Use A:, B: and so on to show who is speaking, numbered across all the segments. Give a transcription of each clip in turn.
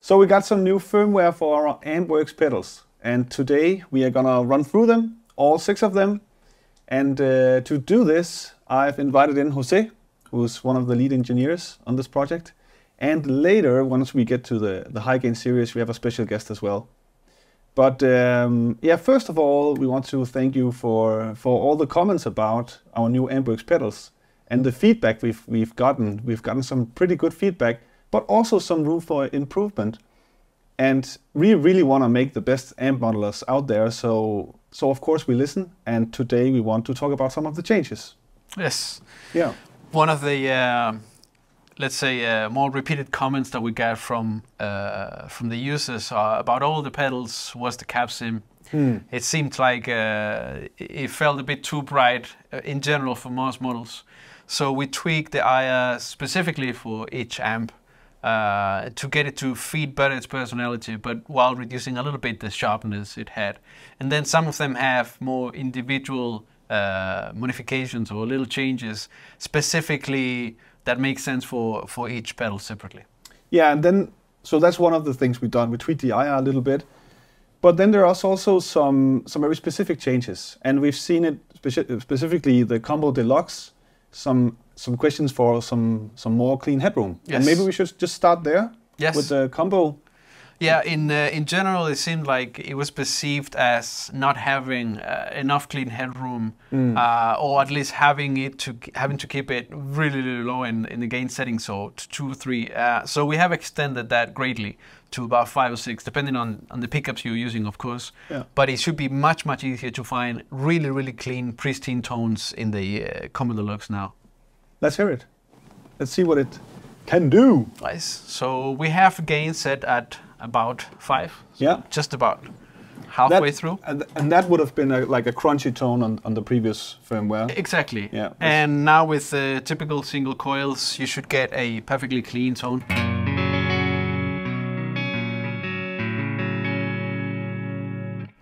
A: So we got some new firmware for our AmpWorx pedals, and today we are gonna run through them, all 6 of them. And to do this, I've invited in Jose, who's one of the lead engineers on this project. And later, once we get to the high gain series, we have a special guest as well. But yeah, first of all, we want to thank you for all the comments about our new AmpWorx pedals and the feedback we've gotten. We've gotten some pretty good feedback, but also some room for improvement. And we really want to make the best amp modelers out there. So of course we listen. And today we want to talk about some of the changes.
B: Yes.
A: Yeah.
B: One of the let's say more repeated comments that we got from the users about all the pedals was the cap sim. It seemed like it felt a bit too bright in general for most models. So we tweaked the IR specifically for each amp to get it to feed better its personality, but while reducing a little bit the sharpness it had. And then some of them have more individual modifications or little changes specifically that make sense for each pedal separately. Yeah, and then, so that's one of the things we've done. We tweaked the IR a little bit, but then there are also some very specific changes, and we've seen it specifically the Combo Deluxe, some questions for some more clean headroom. Yes. And maybe we should just start there. Yes. With the Combo. Yeah, in general, it seemed like it was perceived as not having enough clean headroom, or at least having to keep it really, really low in the gain setting, so to 2 or 3. So we have extended that greatly to about 5 or 6, depending on the pickups you're using, of course. Yeah. But it should be much, much easier to find really, really clean, pristine tones in the Combo Deluxe now. Let's hear it. Let's see what it can do. Nice. So we have gain set at about 5. So yeah. Just about halfway through. And that would have been like a crunchy tone on the previous firmware. Exactly. Yeah. And now with the typical single coils, you should get a perfectly clean tone.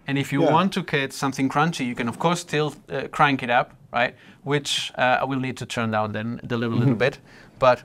B: And if you want to get something crunchy, you can of course still crank it up, right? Which I will need to turn down then the level a little bit, but.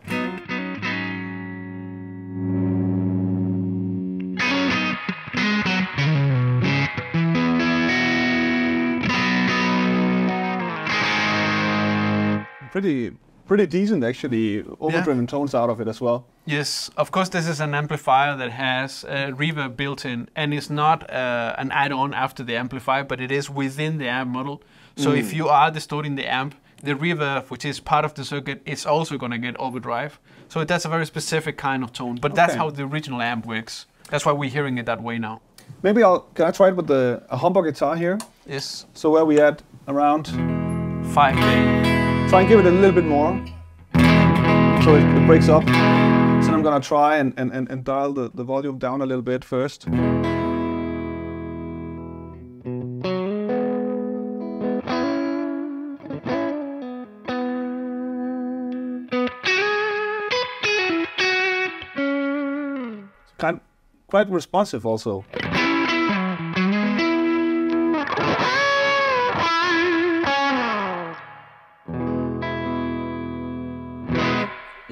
B: Pretty decent actually, overdriven tones out of it as well. Yes, of course this is an amplifier that has reverb built in, and it's not an add-on after the amplifier, but it is within the amp model. So if you are distorting the amp, the reverb, which is part of the circuit, is also going to get overdrive. So that's a very specific kind of tone, but that's how the original amp works. That's why we're hearing it that way now. Maybe can I try it with a humbucker guitar here? Yes. So where we at? Around 5 gain. Try and give it a little bit more, so it breaks up. So I'm gonna try and dial the volume down a little bit first. Quite responsive also.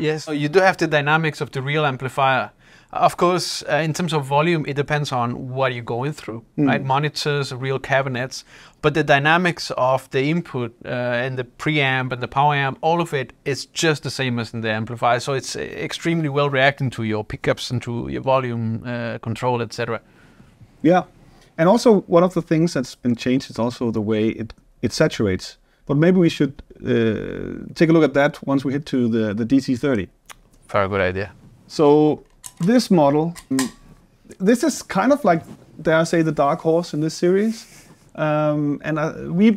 B: Yes, so you do have the dynamics of the real amplifier. Of course, in terms of volume, it depends on what you're going through, right? Monitors, real cabinets, but the dynamics of the input and the preamp and the power amp, all of it is just the same as in the amplifier. So it's extremely well reacting to your pickups and to your volume control, etc. Yeah, and also one of the things that's been changed is also the way it saturates. But maybe we should take a look at that once we hit to the DC30. Very good idea. So this model, this is kind of like, dare I say, the dark horse in this series. And we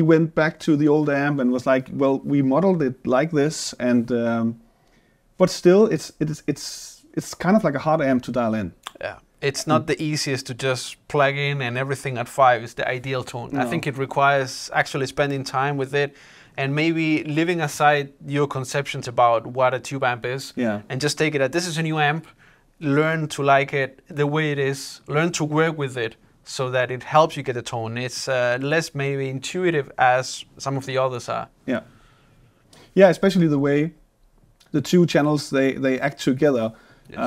B: went back to the old amp and was like, well, we modeled it like this, and but still, it's kind of like a hard amp to dial in. Yeah. It's not the easiest to just plug in and everything at 5 is the ideal tone. No. I think it requires actually spending time with it and maybe leaving aside your conceptions about what a tube amp is, and just take it as this is a new amp, learn to like it the way it is, learn to work with it so that it helps you get a tone. It's less maybe intuitive as some of the others are. Yeah. Yeah, especially the way the two channels, they act together. Yes.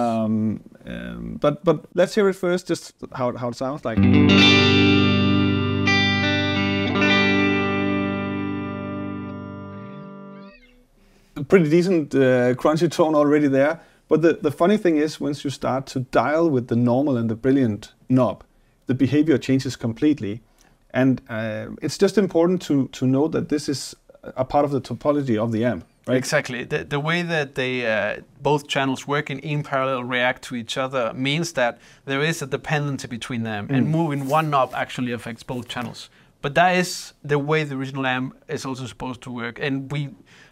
A: But let's hear it first, just how it sounds like. A pretty decent crunchy tone already there. But the funny thing is, once you start to dial with the normal and the brilliant knob, the behavior changes completely. And it's just important to note that this is a part of the topology of the amp. Right?
B: Exactly. The way that they both channels working in parallel react to each other means that there is a dependency between them, and moving one knob actually affects both channels. But that is the way the original amp is also supposed to work. And we,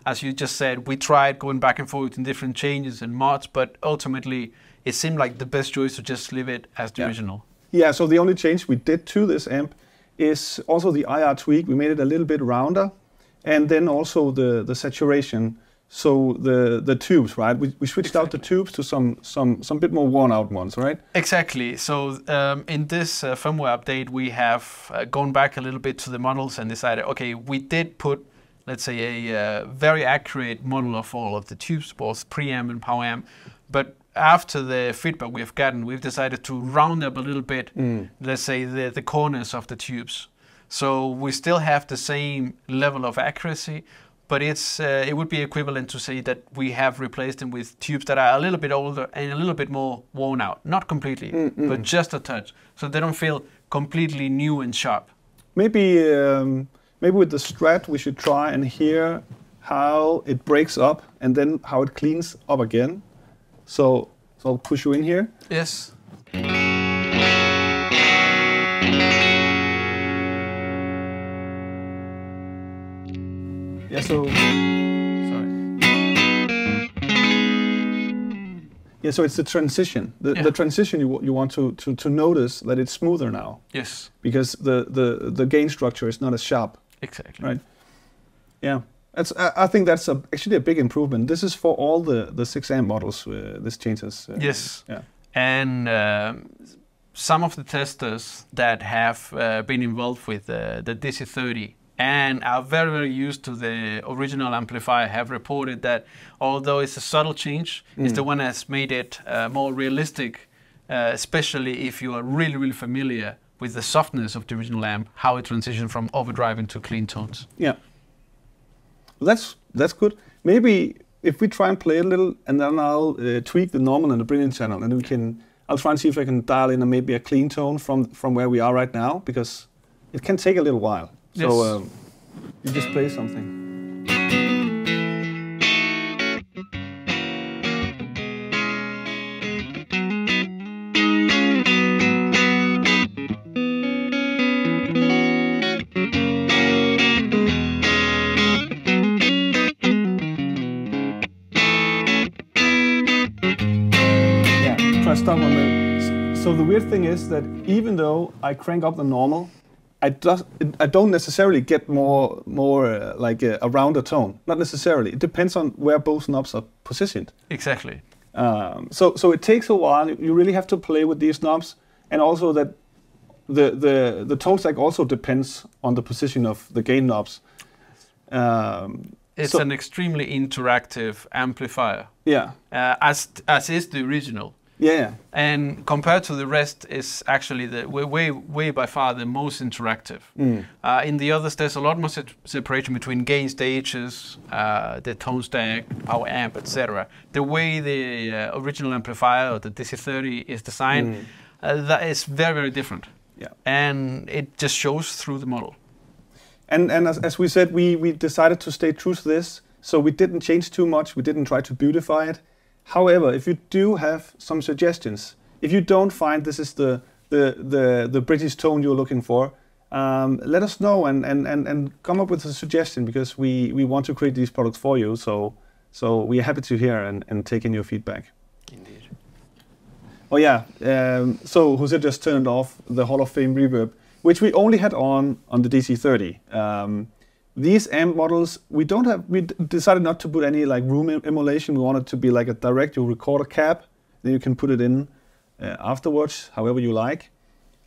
B: as you just said, we tried going back and forth in different changes and mods, but ultimately it seemed like the best choice to just leave it as the original. Yeah,
A: so the only change we did to this amp is also the IR tweak. We made it a little bit rounder. And then also the saturation, so the tubes, right? We switched out the tubes to some bit more worn out ones, right?
B: Exactly. So in this firmware update, we have gone back a little bit to the models and decided, okay, we did put, let's say, a very accurate model of all of the tubes, both preamp and power amp. But after the feedback we've gotten, we've decided to round up a little bit, let's say, the corners of the tubes. So we still have the same level of accuracy, but it would be equivalent to say that we have replaced them with tubes that are a little bit older and a little bit more worn out. Not completely, but just a touch, so they don't feel completely new and sharp.
A: Maybe with the Strat we should try and hear how it breaks up and then how it cleans up again. So I'll push you in here.
B: Yes.
A: Yeah, so yeah, so it's the transition. The transition you want to notice that it's smoother now.
B: Yes.
A: Because the gain structure is not as sharp.
B: Exactly.
A: Right. Yeah. I think that's actually a big improvement. This is for all the 6 amp models. This changes.
B: Yes.
A: Yeah.
B: And some of the testers that have been involved with the DC30 and are very, very used to the original amplifier have reported that although it's a subtle change, it's the one that's made it more realistic, especially if you are really, really familiar with the softness of the original amp, how it transitioned from overdrive into clean tones.
A: Yeah. Well, that's good. Maybe if we try and play a little, and then I'll tweak the normal and the brilliant channel, and I'll try and see if I can dial in maybe a clean tone from where we are right now, because it can take a little while.
B: Yes.
A: So you just play something. Yeah, try stop on the. So the weird thing is that even though I crank up the normal, I don't necessarily get more like a rounder tone. Not necessarily. It depends on where both knobs are positioned.
B: Exactly.
A: So it takes a while. You really have to play with these knobs, and also that the tone stack also depends on the position of the gain knobs.
B: It's an extremely interactive amplifier.
A: Yeah.
B: As is the original.
A: Yeah.
B: And compared to the rest, is actually the way by far the most interactive. In the others, there's a lot more separation between gain stages, the tone stack, power amp, etc. The way the original amplifier, or the DC30, is designed, that is very, very different.
A: Yeah.
B: And it just shows through the model.
A: And as we said, we decided to stay true to this, so we didn't change too much. We didn't try to beautify it. However, if you do have some suggestions, if you don't find this is the British tone you're looking for, let us know and come up with a suggestion, because we want to create these products for you. So we are happy to hear and take in your feedback.
B: Indeed.
A: Oh yeah. So Jose just turned off the Hall of Fame reverb, which we only had on the DC30. These amp models, we decided not to put any like room emulation. We wanted to be like a direct, you record a cap, then you can put it in afterwards, however you like.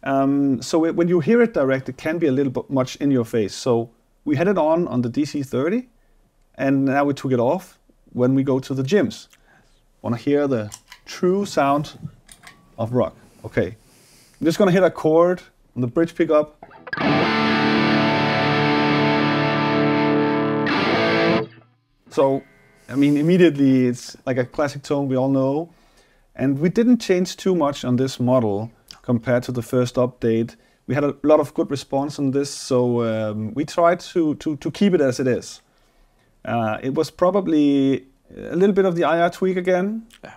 A: So when you hear it direct, it can be a little bit much in your face. So we had it on the DC30, and now we took it off when we go to the gyms. Want to hear the true sound of rock. Okay, I'm just gonna hit a chord on the bridge pickup. So, I mean, immediately it's like a classic tone we all know. And we didn't change too much on this model compared to the first update. We had a lot of good response on this, so we tried to keep it as it is. It was probably a little bit of the IR tweak again.
B: Yeah,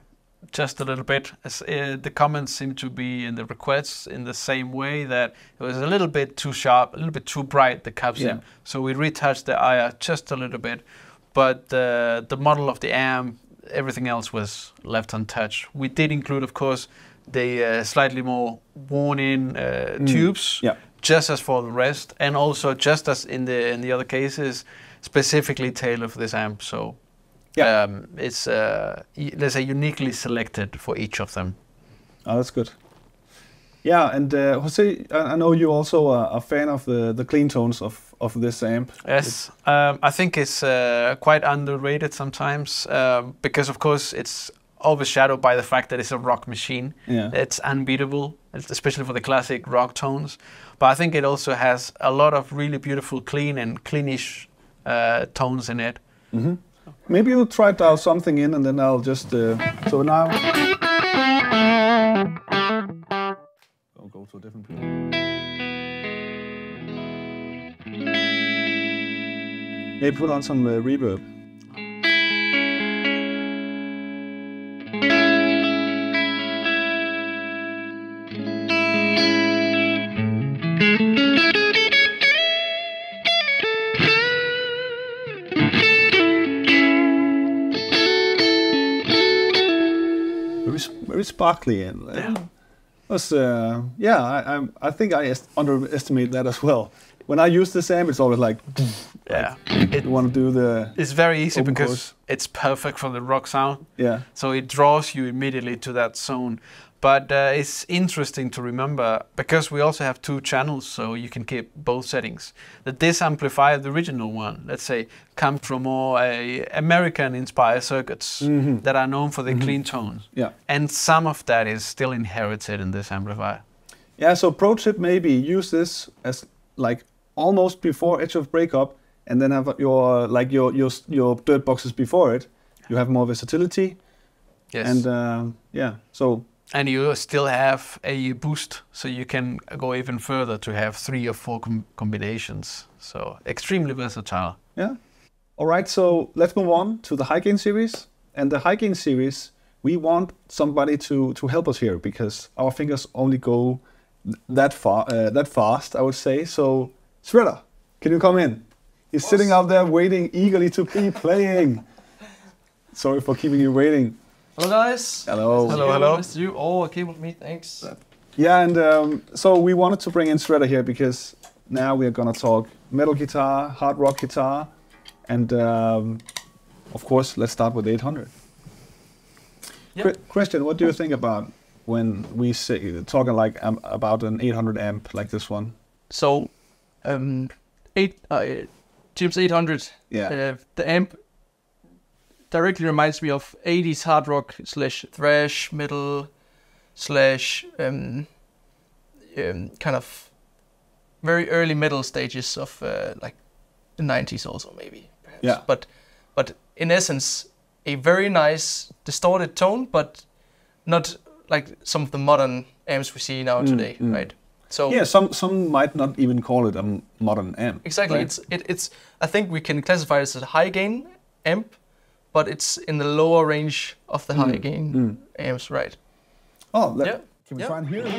B: just a little bit. As, the comments seem to be in the requests in the same way, that it was a little bit too sharp, a little bit too bright, the capsim. Yeah. So we retouched the IR just a little bit. But the model of the amp, everything else was left untouched. We did include, of course, the slightly more worn-in tubes, just as for the rest, and also just as in the other cases, specifically tailored for this amp. So it's let's say uniquely selected for each of them.
A: Oh, that's good. Yeah, and Jose, I know you also are a fan of the clean tones of this amp.
B: Yes, I think it's quite underrated sometimes because, of course, it's overshadowed by the fact that it's a rock machine. Yeah. It's unbeatable, especially for the classic rock tones. But I think it also has a lot of really beautiful clean and cleanish tones in it.
A: Mm-hmm. Maybe you'll try to dial something in and then I'll just... so now... I'll go to a different place. Maybe put on some reverb. Very sparkly and was I think I underestimate that as well. When I use this amp, it's always like you want to do the.
B: It's very easy because it's perfect for the rock sound. Yeah. So it draws you immediately to that zone. But it's interesting to remember, because we also have 2 channels, so you can keep both settings, that this amplifier, the original one, let's say, comes from more American-inspired circuits that are known for the clean tones. Yeah. And some of that is still inherited in this amplifier.
A: Yeah, so pro tip, maybe use this as like almost before edge of breakup, and then have your dirt boxes before it. You have more versatility. Yes. And so...
B: And you still have a boost, so you can go even further to have 3 or 4 combinations. So extremely versatile.
A: Yeah. All right, so let's move on to the high gain series. And the high gain series, we want somebody to help us here, because our fingers only go that fast, I would say. So Shredder, can you come in? He's sitting out there waiting eagerly to be playing. Sorry for keeping you waiting.
C: Hello guys.
A: Hello.
C: Hello. Nice to you. Oh, okay with me. Thanks.
A: Yeah, and so we wanted to bring in Shredder here because now we are gonna talk metal guitar, hard rock guitar, and of course, let's start with 800. Yep. Christian, what do you think about when we say talking like about an 800 amp like this one?
C: So, Jim's 800. Yeah. The amp directly reminds me of 80s hard rock / thrash metal / kind of very early metal stages of like the 90s also maybe perhaps. Yeah. But in essence a very nice distorted tone, but not like some of the modern amps we see now today, right? So
A: yeah, some might not even call it a modern amp.
C: Exactly. Right? It's I think we can classify it as a high gain amp, but it's in the lower range of the high gain amps, right?
A: Oh, can we try and hear it?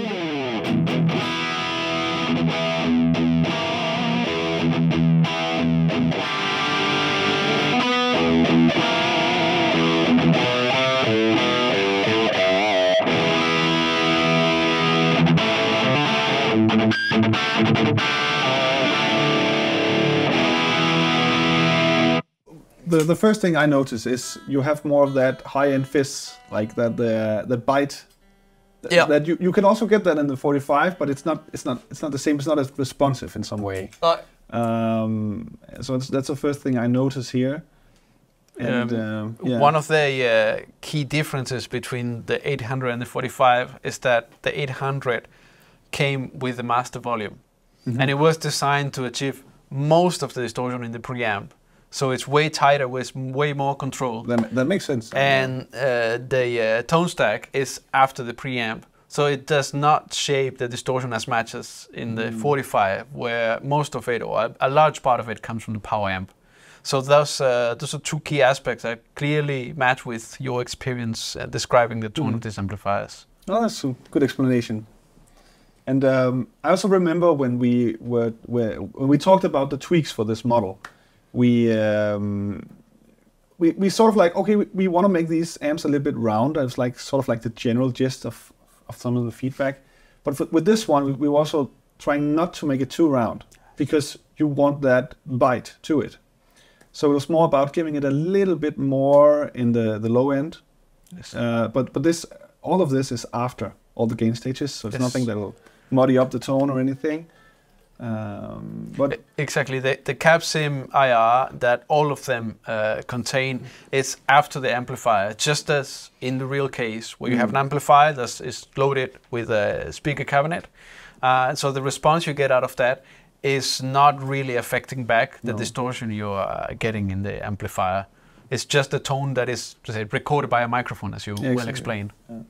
A: The first thing I notice is you have more of that high-end fizz, like that the bite. That you can also get that in the 45, but it's not the same. It's not as responsive in some way. So that's the first thing I notice here. And
B: one of the key differences between the 800 and the 45 is that the 800 came with the master volume, and it was designed to achieve most of the distortion in the preamp. So it's way tighter with way more control.
A: That makes sense.
B: And the tone stack is after the preamp. So it does not shape the distortion as much as in the 45, where most of it, or a large part of it, comes from the power amp. So those are two key aspects that clearly match with your experience describing the tone of these amplifiers. Oh,
A: that's a good explanation. And I also remember when we talked about the tweaks for this model, we sort of like, okay, we want to make these amps a little bit round. It was like sort of like the general gist of some of the feedback. But with this one, we were also trying not to make it too round, because you want that bite to it. So it was more about giving it a little bit more in the low end. Yes. But all of this is after all the gain stages, so it's nothing that will muddy up the tone or anything. But
B: exactly, the CapSim IR that all of them contain is after the amplifier, just as in the real case where you have an amplifier that is loaded with a speaker cabinet. So the response you get out of that is not really affecting back the distortion you're getting in the amplifier. It's just the tone that is, to say, recorded by a microphone, as you well explained. Yeah.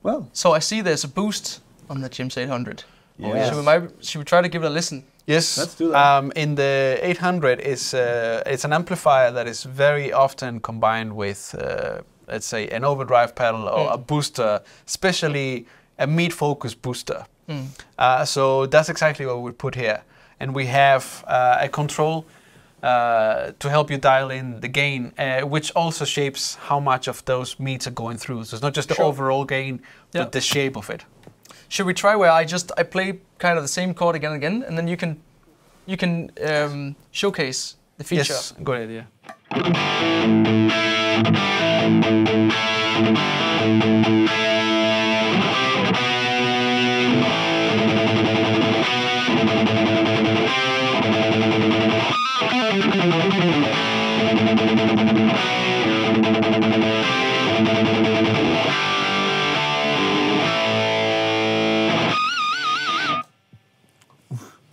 C: Well, so I see there's a boost on the Jims 800.
A: Yes.
C: Should we try to give it a listen?
B: Yes.
A: Let's do that.
B: In the 800, it's an amplifier that is very often combined with, let's say, an overdrive pedal or a booster, especially a mid-focus booster. So that's exactly what we put here. And we have a control to help you dial in the gain, which also shapes how much of those mids are going through. So it's not just the overall gain, but the shape of it.
C: Should we try where I play kind of the same chord again and again, and then you can showcase the feature?
B: Yes, good idea.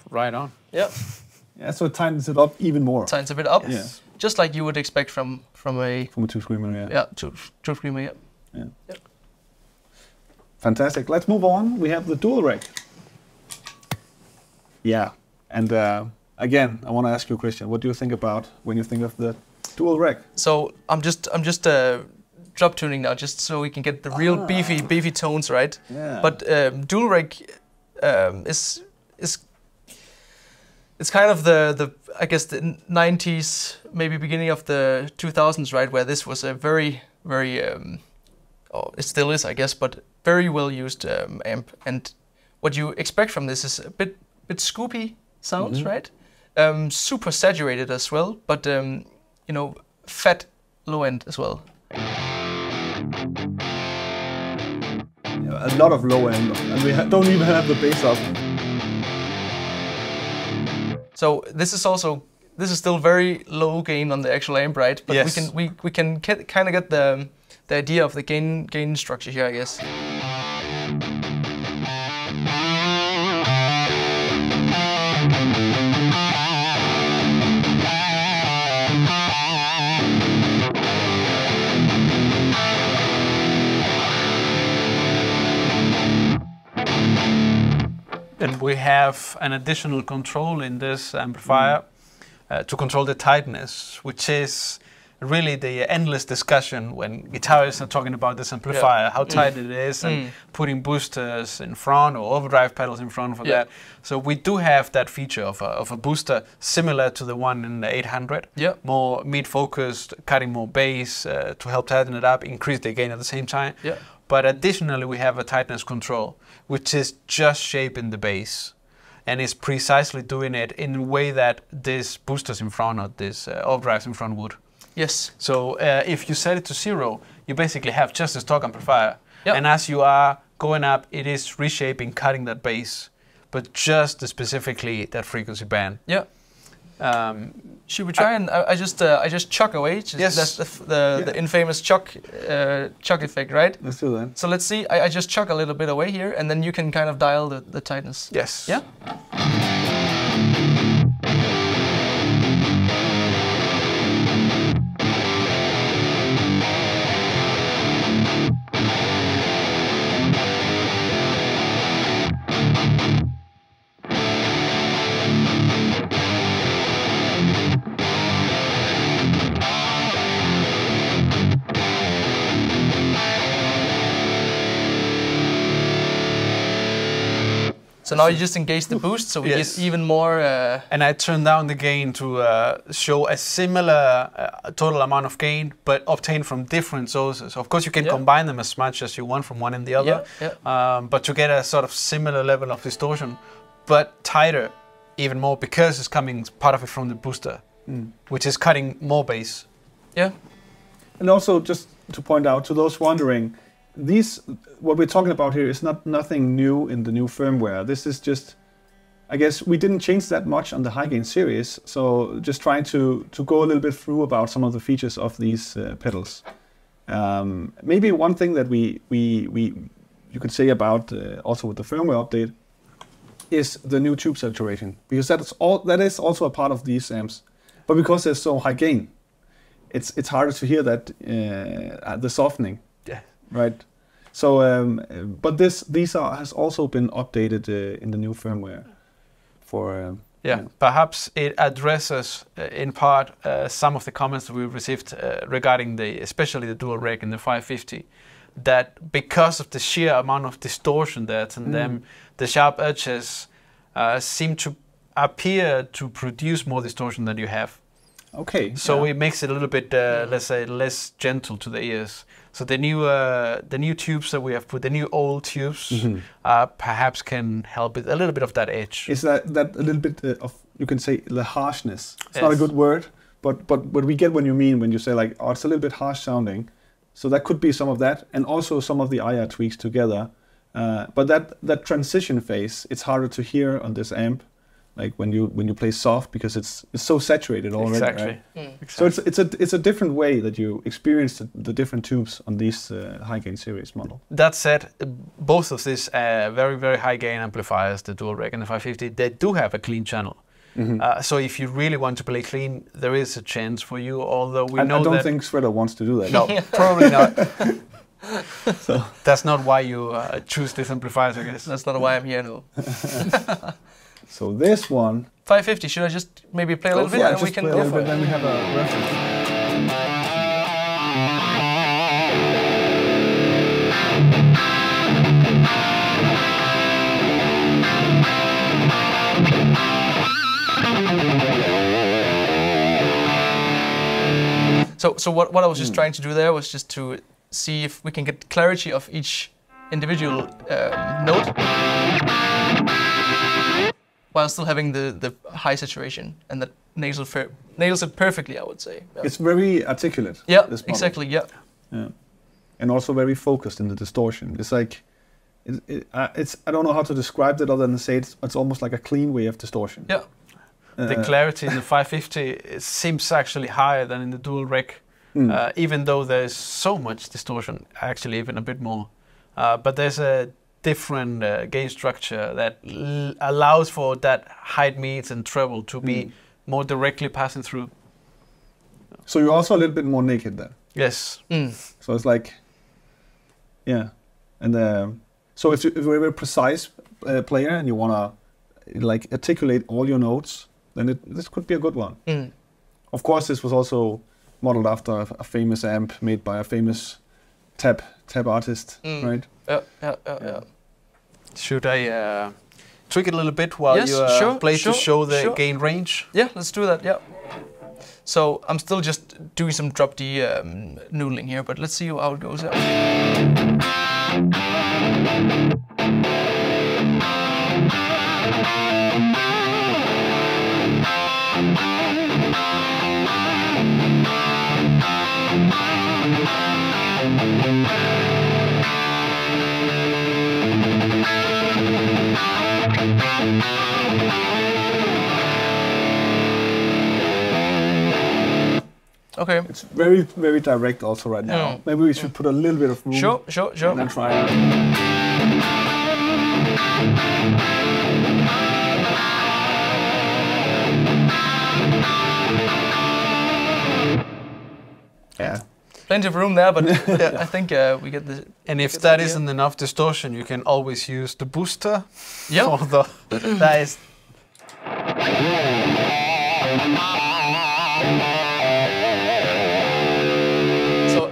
B: Right on.
C: Yeah.
A: Yeah, so it tightens it up even more.
C: Tightens a bit up.
A: Yes.
C: Just like you would expect from a
A: two screamer, yeah.
C: Yeah, two screamer, yeah.
A: Yeah. Fantastic. Let's move on. We have the dual rec. Yeah. And again, I want to ask you, Christian, what do you think about when you think of the dual rec?
C: So I'm just drop tuning now, just so we can get the real beefy tones, right?
A: Yeah.
C: But dual rec is it's kind of the I guess the 90s, maybe beginning of the 2000s, right, where this was a very it still is, I guess, but very well used amp. And what you expect from this is a bit scoopy sounds, right? Super saturated as well, but you know, fat low end as well.
A: A lot of low end, and we don't even have the bass up.
C: So this is still very low gain on the actual amp, right? But
B: yes.
C: we can kind of get the idea of the gain structure here, I guess.
B: And we have an additional control in this amplifier to control the tightness, which is really the endless discussion when guitarists are talking about this amplifier, how tight it is, and putting boosters in front or overdrive pedals in front for that. So we do have that feature of a booster similar to the one in the 800, more mid-focused, cutting more bass to help tighten it up, increase the gain at the same time. But additionally, we have a tightness control, which is just shaping the bass and is precisely doing it in a way that this boosters in front or this overdrives in front would.
C: Yes.
B: So if you set it to 0, you basically have just a stock amplifier. And as you are going up, it is reshaping, cutting that bass, but just specifically that frequency band.
C: Should we try and I just chuck away?
B: Yes.
C: That's the infamous chuck effect, right?
A: Let's do that.
C: So let's see. I just chuck a little bit away here, and then you can kind of dial the tightness.
B: Yes.
C: Yeah. So now you just engage the boost, so we get even more...
B: And I turn down the gain to show a similar total amount of gain, but obtained from different sources. Of course, you can combine them as much as you want from one and the other, but to get a sort of similar level of distortion, but tighter even more, because it's coming part of it from the booster, which is cutting more bass.
C: Yeah.
A: And also, just to point out to those wondering, what we're talking about here is nothing new in the new firmware. This is just, I guess we didn't change that much on the high gain series, so just trying to go a little bit through about some of the features of these pedals. Maybe one thing that you could say about also with the firmware update is the new tube saturation, because that is also a part of these amps, but because they're so high gain, it's harder to hear that the softening. Right. So, but these has also been updated in the new firmware.
B: Perhaps it addresses in part some of the comments that we received regarding especially the dual rec in the 550. That because of the sheer amount of distortion that's in them, the sharp edges seem to appear to produce more distortion than you have.
A: Okay.
B: So it makes it a little bit, let's say, less gentle to the ears. So the new tubes that we have put, the new old tubes, perhaps can help with a little bit of that edge.
A: Is that a little bit of, you can say, the harshness? It's not a good word, but what we get when you say like, oh, it's a little bit harsh sounding. So that could be some of that, and also some of the IR tweaks together. But that transition phase, it's harder to hear on this amp. Like when you play soft, because it's so saturated already.
B: Exactly.
A: Right? So it's a different way that you experience the different tubes on these high gain series model.
B: That said, both of these very, very high gain amplifiers, the dual rec and the 550, they do have a clean channel. So if you really want to play clean, there is a chance for you. Although I don't
A: think Shredder wants to do that.
B: No, probably not. So that's not why you choose these amplifiers, I guess.
C: That's not why I'm here, no.
A: So this one...
C: 550, should I just maybe play a little bit?
A: And we can go for it. Then we have a reference.
C: So what I was just trying to do there was just to see if we can get clarity of each individual note, while still having the high saturation, and that nails it perfectly, I would say. Yeah.
A: It's very articulate.
C: Yeah, exactly. Yeah.
A: And also very focused in the distortion. It's like, I don't know how to describe it other than say it's almost like a clean way of distortion.
C: Yeah.
B: The clarity in the 550 seems actually higher than in the dual rec, even though there's so much distortion, actually even a bit more. But there's a different gain structure that allows for that high mids and treble to be more directly passing through.
A: So you're also a little bit more naked then?
B: Yes.
A: So it's like, and so if you're a very precise player and you want to like articulate all your notes, then this could be a good one. Of course, this was also modeled after a famous amp made by a famous tab artist, right?
C: Yeah.
B: Should I tweak it a little bit while you play to show the gain range?
C: Yeah, let's do that. Yeah. So I'm still just doing some drop D noodling here, but let's see how it goes out. Okay.
A: It's very, very direct also right now.
C: Yeah.
A: Maybe we should put a little bit of room.
C: Sure.
A: And then try it. Yeah.
C: Plenty of room there, but yeah, I think we get the.
B: And if that isn't enough distortion, you can always use the booster.
C: Yeah.
B: Or the
C: That is.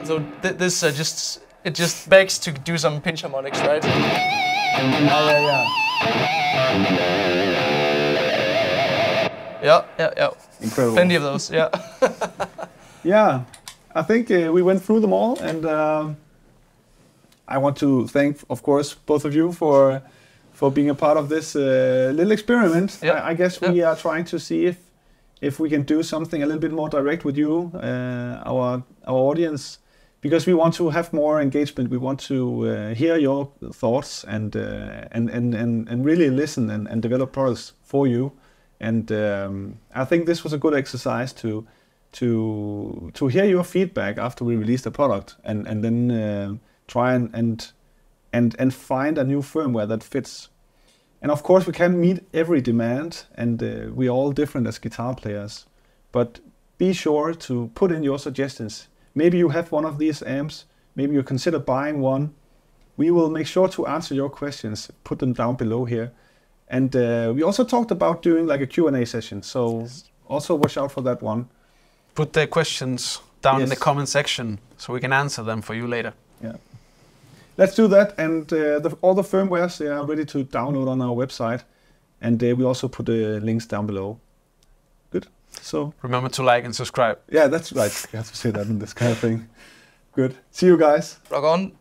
C: So this just begs to do some pinch harmonics, right? Yeah.
A: Incredible.
C: Plenty of those. Yeah.
A: Yeah. I think we went through them all, and I want to thank, of course, both of you for being a part of this little experiment.
C: Yeah.
A: I guess we are trying to see if we can do something a little bit more direct with you, our audience, because we want to have more engagement. We want to hear your thoughts and really listen and develop products for you. And I think this was a good exercise to hear your feedback after we released the product, and then try and find a new firmware that fits. And of course we can't meet every demand, and we're all different as guitar players, but be sure to put in your suggestions. Maybe you have one of these amps, maybe you consider buying one. We will make sure to answer your questions, put them down below here. And we also talked about doing like a Q&A session, so also watch out for that one.
B: Put the questions down in the comment section so we can answer them for you later.
A: Yeah. Let's do that, and all the firmwares, they are ready to download on our website, and we also put the links down below. Good. So
B: remember to like and subscribe.
A: Yeah, that's right. You have to say that in this kind of thing. Good. See you guys.
C: Rock on.